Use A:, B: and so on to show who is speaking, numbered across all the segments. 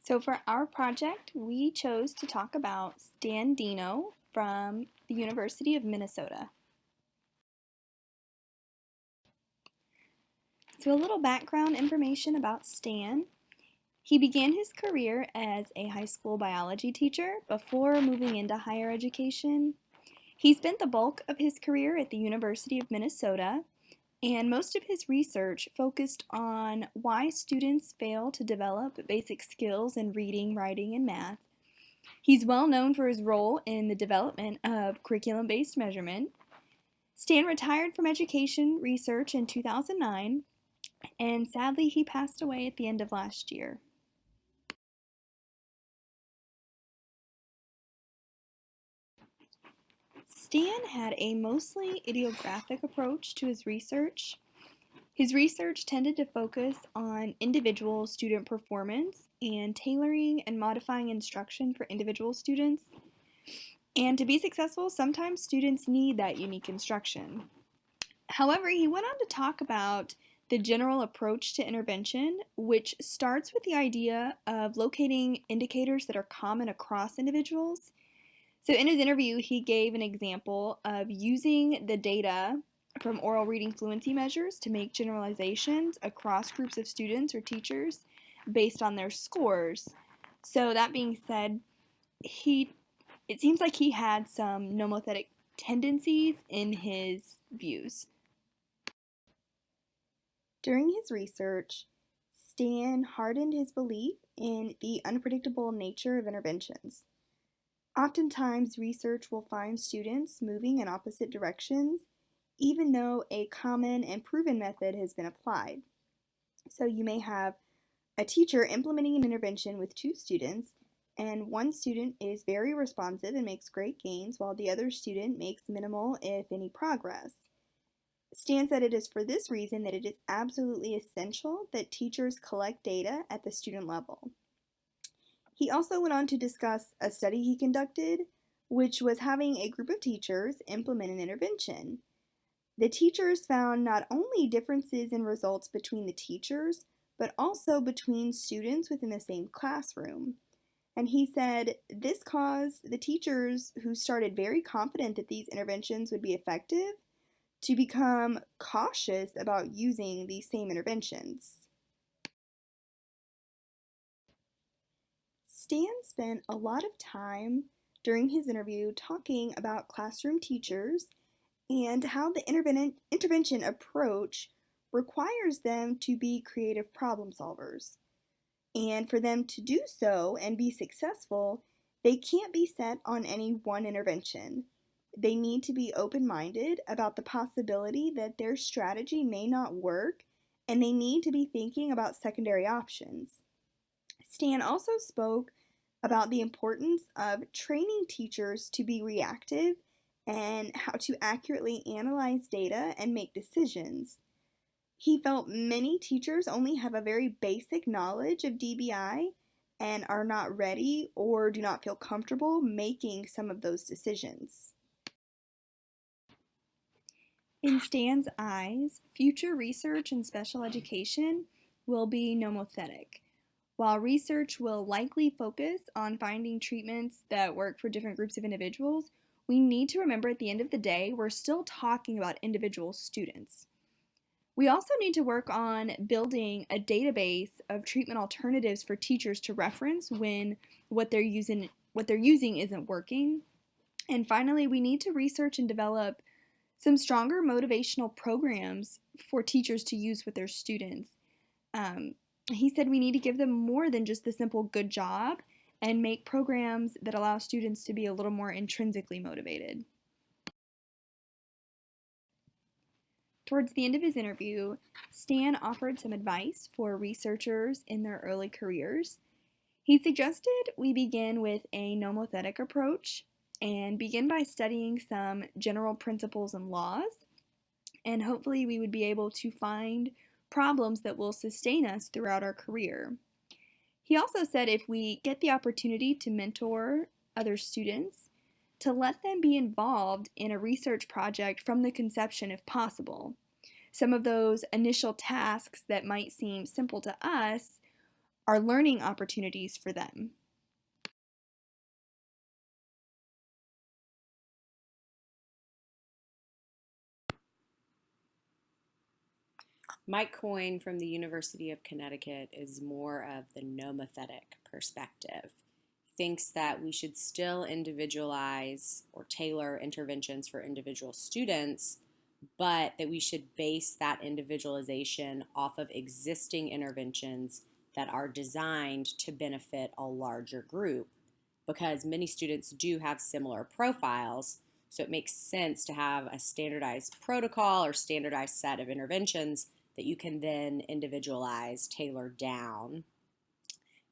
A: So for our project, we chose to talk about Deno from the University of Minnesota. So a little background information about Stan. He began his career as a high school biology teacher before moving into higher education. He spent the bulk of his career at the University of Minnesota, and most of his research focused on why students fail to develop basic skills in reading, writing, and math. He's well known for his role in the development of curriculum-based measurement. Stan retired from education research in 2009, and sadly he passed away at the end of last year. Stan had a mostly idiographic approach to his research. His research tended to focus on individual student performance and tailoring and modifying instruction for individual students. And to be successful, sometimes students need that unique instruction. However, he went on to talk about the general approach to intervention, which starts with the idea of locating indicators that are common across individuals. So in his interview, he gave an example of using the data from oral reading fluency measures to make generalizations across groups of students or teachers based on their scores. So that being said, it seems like he had some nomothetic tendencies in his views. During his research, Stan hardened his belief in the unpredictable nature of interventions. Oftentimes, research will find students moving in opposite directions, even though a common and proven method has been applied. So you may have a teacher implementing an intervention with two students, and one student is very responsive and makes great gains, while the other student makes minimal, if any, progress. Stan said it is for this reason that it is absolutely essential that teachers collect data at the student level. He also went on to discuss a study he conducted, which was having a group of teachers implement an intervention. The teachers found not only differences in results between the teachers, but also between students within the same classroom. And he said this caused the teachers who started very confident that these interventions would be effective to become cautious about using these same interventions. Stan spent a lot of time during his interview talking about classroom teachers and how the intervention approach requires them to be creative problem solvers. And for them to do so and be successful, they can't be set on any one intervention. They need to be open-minded about the possibility that their strategy may not work, and they need to be thinking about secondary options. Stan also spoke about the importance of training teachers to be reactive and how to accurately analyze data and make decisions. He felt many teachers only have a very basic knowledge of DBI and are not ready or do not feel comfortable making some of those decisions. In Stan's eyes, future research in special education will be nomothetic. While research will likely focus on finding treatments that work for different groups of individuals, we need to remember at the end of the day, we're still talking about individual students. We also need to work on building a database of treatment alternatives for teachers to reference when what they're using isn't working. And finally, we need to research and develop some stronger motivational programs for teachers to use with their students. He said we need to give them more than just the simple good job and make programs that allow students to be a little more intrinsically motivated. Towards the end of his interview, Stan offered some advice for researchers in their early careers. He suggested we begin with a nomothetic approach and begin by studying some general principles and laws, and hopefully we would be able to find problems that will sustain us throughout our career. He also said if we get the opportunity to mentor other students, to let them be involved in a research project from the conception if possible. Some of those initial tasks that might seem simple to us are learning opportunities for them.
B: Mike Coyne from the University of Connecticut is more of the nomothetic perspective. Thinks that we should still individualize or tailor interventions for individual students, but that we should base that individualization off of existing interventions that are designed to benefit a larger group, because many students do have similar profiles. So it makes sense to have a standardized protocol or standardized set of interventions that you can then individualize, tailor down,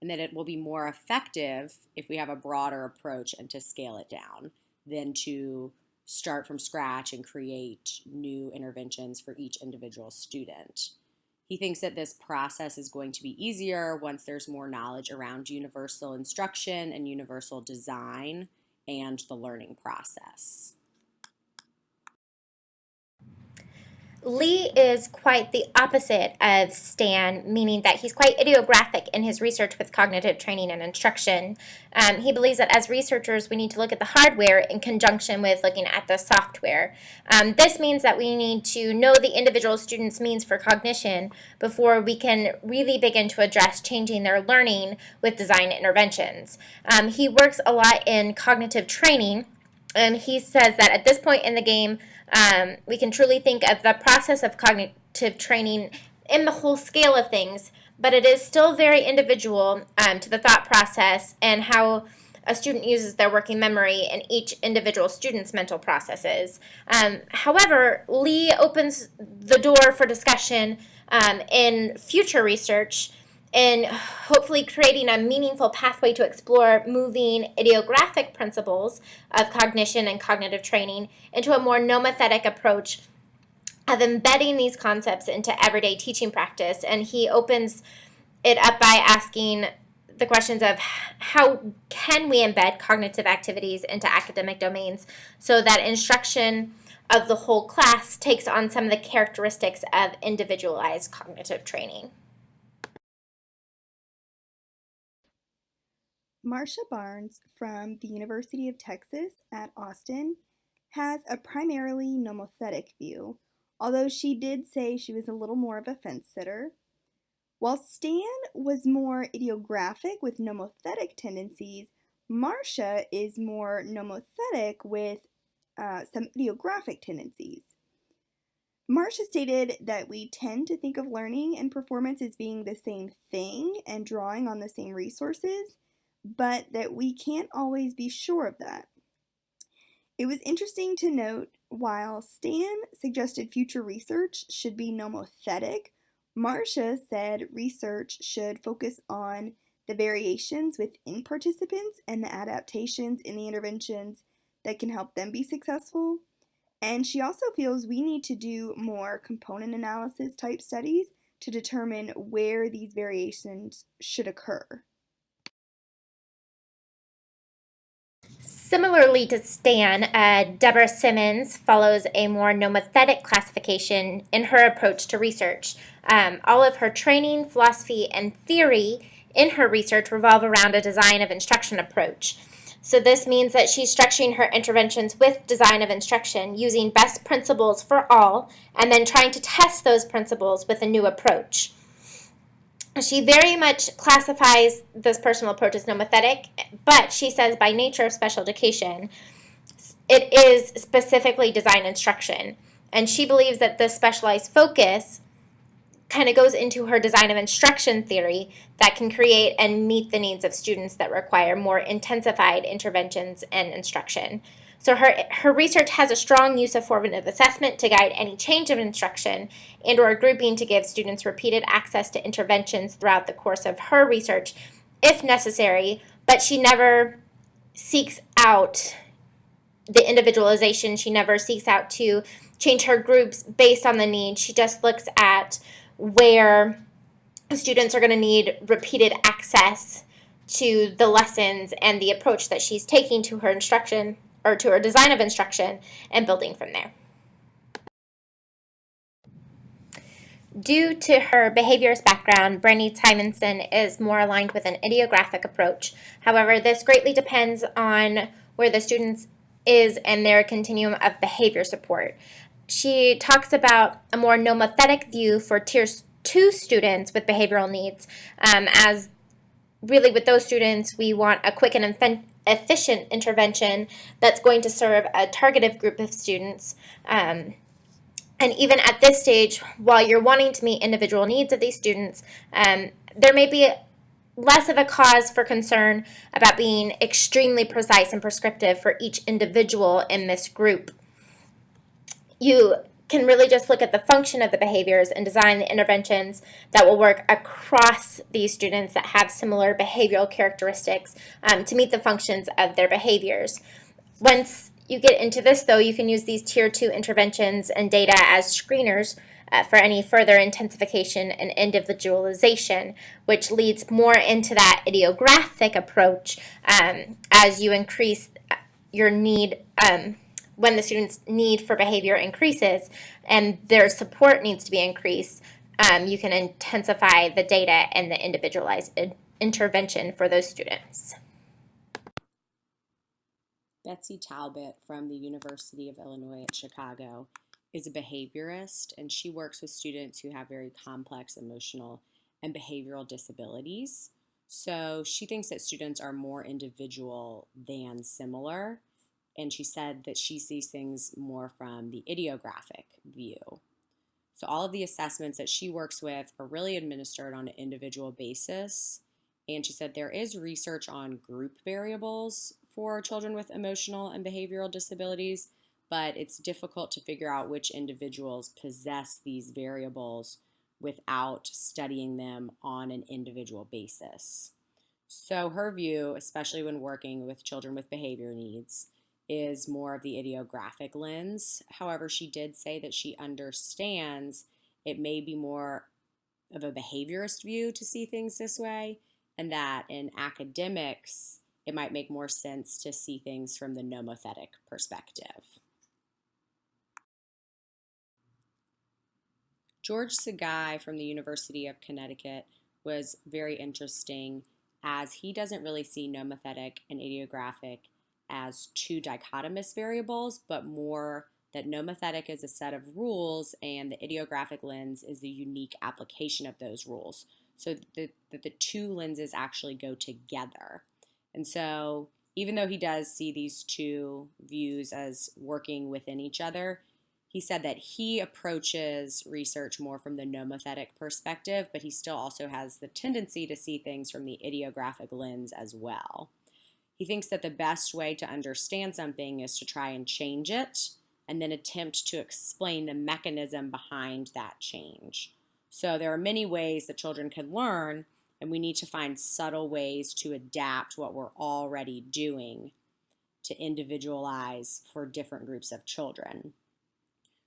B: and that it will be more effective if we have a broader approach and to scale it down than to start from scratch and create new interventions for each individual student. He thinks that this process is going to be easier once there's more knowledge around universal instruction and universal design and the learning process.
C: Lee is quite the opposite of Stan, meaning that he's quite ideographic in his research with cognitive training and instruction. He believes that as researchers, we need to look at the hardware in conjunction with looking at the software. This means that we need to know the individual student's means for cognition before we can really begin to address changing their learning with design interventions. He works a lot in cognitive training, and he says that at this point in the game, we can truly think of the process of cognitive training in the whole scale of things, but it is still very individual to the thought process and how a student uses their working memory in each individual student's mental processes. However, Lee opens the door for discussion in future research and hopefully creating a meaningful pathway to explore moving ideographic principles of cognition and cognitive training into a more nomothetic approach of embedding these concepts into everyday teaching practice. And he opens it up by asking the questions of how can we embed cognitive activities into academic domains so that instruction of the whole class takes on some of the characteristics of individualized cognitive training.
A: Marcia Barnes from the University of Texas at Austin has a primarily nomothetic view, although she did say she was a little more of a fence sitter. While Stan was more ideographic with nomothetic tendencies, Marcia is more nomothetic with some ideographic tendencies. Marcia stated that we tend to think of learning and performance as being the same thing and drawing on the same resources, but that we can't always be sure of that. It was interesting to note while Stan suggested future research should be nomothetic, Marcia said research should focus on the variations within participants and the adaptations in the interventions that can help them be successful. And she also feels we need to do more component analysis type studies to determine where these variations should occur.
C: Similarly to Stan, Deborah Simmons follows a more nomothetic classification in her approach to research. All of her training, philosophy, and theory in her research revolve around a design of instruction approach. So this means that she's structuring her interventions with design of instruction, using best principles for all, and then trying to test those principles with a new approach. She very much classifies this personal approach as nomothetic, but she says by nature of special education, it is specifically design instruction. And she believes that this specialized focus kind of goes into her design of instruction theory that can create and meet the needs of students that require more intensified interventions and instruction. So her research has a strong use of formative assessment to guide any change of instruction and or grouping to give students repeated access to interventions throughout the course of her research if necessary, but she never seeks out the individualization. She never seeks out to change her groups based on the need. She just looks at where students are going to need repeated access to the lessons and the approach that she's taking to her instruction or to her design of instruction and building from there. Due to her behaviorist background, Brandy Simonson is more aligned with an idiographic approach. However, this greatly depends on where the student is in their continuum of behavior support. She talks about a more nomothetic view for Tier 2 students with behavioral needs, as really with those students, we want a quick and efficient intervention that's going to serve a targeted group of students. And even at this stage, while you're wanting to meet individual needs of these students, there may be less of a cause for concern about being extremely precise and prescriptive for each individual in this group. You can really just look at the function of the behaviors and design the interventions that will work across these students that have similar behavioral characteristics to meet the functions of their behaviors. Once you get into this, though, you can use these Tier 2 interventions and data as screeners for any further intensification and individualization, which leads more into that idiographic approach as you increase your need. When the student's need for behavior increases and their support needs to be increased, you can intensify the data and the individualized intervention for those students.
B: Betsy Talbot from the University of Illinois at Chicago is a behaviorist, and she works with students who have very complex emotional and behavioral disabilities. So she thinks that students are more individual than similar, and she said that she sees things more from the idiographic view. So all of the assessments that she works with are really administered on an individual basis. And she said there is research on group variables for children with emotional and behavioral disabilities, but it's difficult to figure out which individuals possess these variables without studying them on an individual basis. So her view, especially when working with children with behavior needs, is more of the idiographic lens. However, she did say that she understands it may be more of a behaviorist view to see things this way, and that in academics, it might make more sense to see things from the nomothetic perspective. George Sagai from the University of Connecticut was very interesting as he doesn't really see nomothetic and idiographic as two dichotomous variables, but more that nomothetic is a set of rules and the idiographic lens is the unique application of those rules. So that the two lenses actually go together. And so even though he does see these two views as working within each other, he said that he approaches research more from the nomothetic perspective, but he still also has the tendency to see things from the idiographic lens as well. He thinks that the best way to understand something is to try and change it and then attempt to explain the mechanism behind that change. So there are many ways that children can learn, and we need to find subtle ways to adapt what we're already doing to individualize for different groups of children.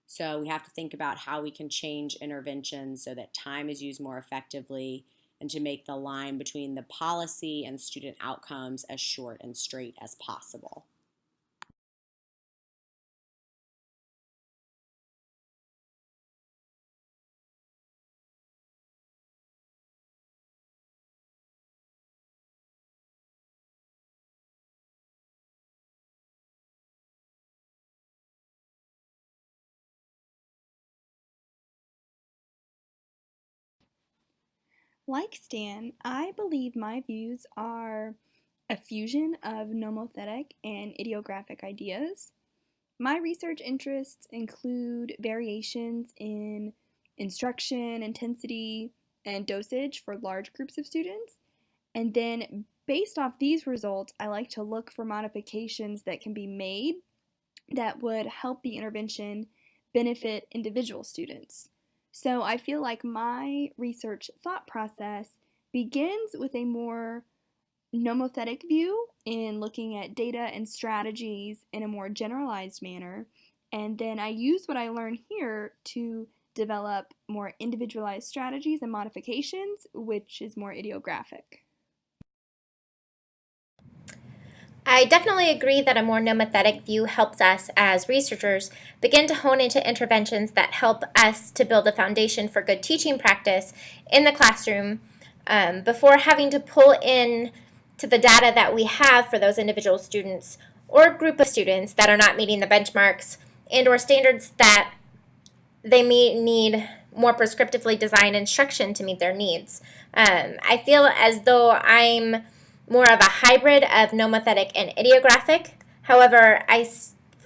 B: So we have to think about how we can change interventions so that time is used more effectively and to make the line between the policy and student outcomes as short and straight as possible.
A: Like Stan, I believe my views are a fusion of nomothetic and idiographic ideas. My research interests include variations in instruction, intensity, and dosage for large groups of students. And then, based off these results, I like to look for modifications that can be made that would help the intervention benefit individual students. So I feel like my research thought process begins with a more nomothetic view in looking at data and strategies in a more generalized manner. And then I use what I learn here to develop more individualized strategies and modifications, which is more idiographic.
C: I definitely agree that a more nomothetic view helps us as researchers begin to hone into interventions that help us to build a foundation for good teaching practice in the classroom before having to pull in to the data that we have for those individual students or group of students that are not meeting the benchmarks and or standards that they may need more prescriptively designed instruction to meet their needs. I feel as though I'm more of a hybrid of nomothetic and ideographic. However,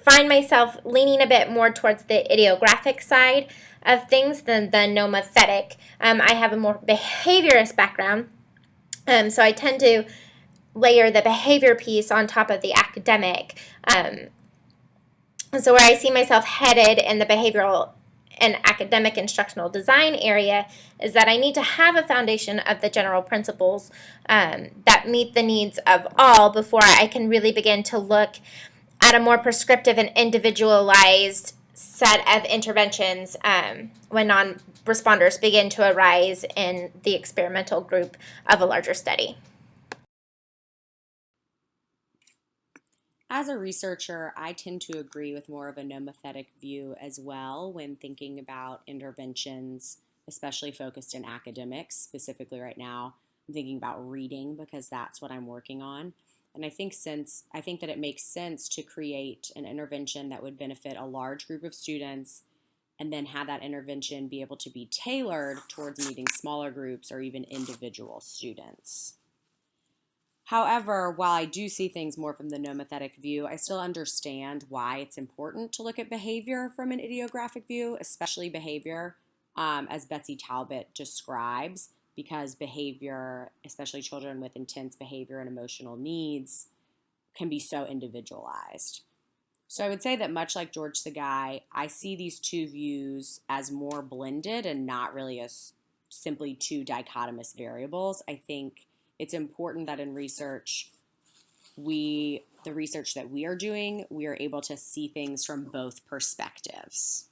C: find myself leaning a bit more towards the ideographic side of things than the nomothetic. I have a more behaviorist background, so I tend to layer the behavior piece on top of the academic. So where I see myself headed in the behavioral and academic instructional design area is that I need to have a foundation of the general principles that meet the needs of all before I can really begin to look at a more prescriptive and individualized set of interventions when non-responders begin to arise in the experimental group of a larger study.
B: As a researcher, I tend to agree with more of a nomothetic view as well when thinking about interventions, especially focused in academics. Specifically, right now, I'm thinking about reading because that's what I'm working on. And I think that it makes sense to create an intervention that would benefit a large group of students and then have that intervention be able to be tailored towards meeting smaller groups or even individual students. However, while I do see things more from the nomothetic view, I still understand why it's important to look at behavior from an ideographic view, especially behavior, as Betsy Talbot describes, because behavior, especially children with intense behavior and emotional needs, can be so individualized. So I would say that much like George Sagai, I see these two views as more blended and not really as simply two dichotomous variables. I think it's important that in research, the research that we are doing, we are able to see things from both perspectives.